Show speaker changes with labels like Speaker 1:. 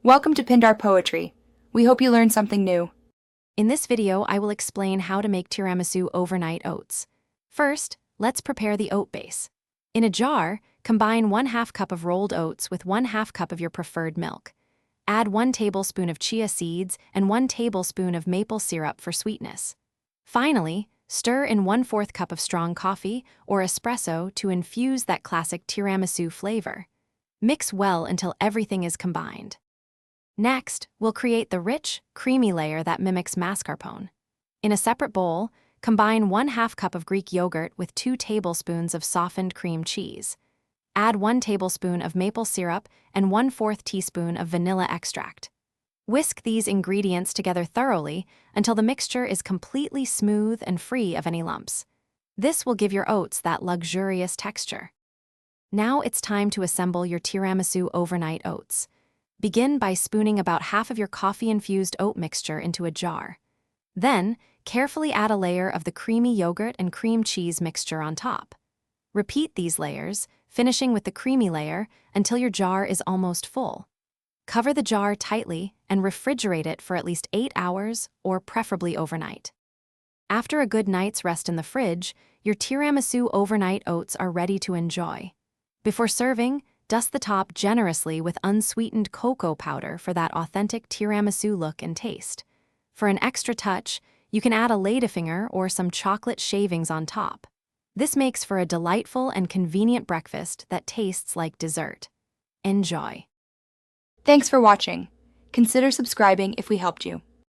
Speaker 1: Welcome to Pindar Poetry. We hope you learned something new.
Speaker 2: In this video, I will explain how to make tiramisu overnight oats. First, let's prepare the oat base. In a jar, combine 1/2 cup of rolled oats with 1/2 cup of your preferred milk. Add 1 tablespoon of chia seeds and 1 tablespoon of maple syrup for sweetness. Finally, stir in 1/4 cup of strong coffee or espresso to infuse that classic tiramisu flavor. Mix well until everything is combined. Next, we'll create the rich, creamy layer that mimics mascarpone. In a separate bowl, combine 1/2 cup of Greek yogurt with 2 tablespoons of softened cream cheese. Add 1 tablespoon of maple syrup and 1/4 teaspoon of vanilla extract. Whisk these ingredients together thoroughly until the mixture is completely smooth and free of any lumps. This will give your oats that luxurious texture. Now it's time to assemble your tiramisu overnight oats. Begin by spooning about half of your coffee-infused oat mixture into a jar. Then, carefully add a layer of the creamy yogurt and cream cheese mixture on top. Repeat these layers, finishing with the creamy layer until your jar is almost full. Cover the jar tightly and refrigerate it for at least 8 hours or preferably overnight. After a good night's rest in the fridge, your tiramisu overnight oats are ready to enjoy. Before serving, dust the top generously with unsweetened cocoa powder for that authentic tiramisu look and taste. For an extra touch, you can add a ladyfinger or some chocolate shavings on top. This makes for a delightful and convenient breakfast that tastes like dessert. Enjoy.
Speaker 1: Thanks for watching. Consider subscribing if we helped you.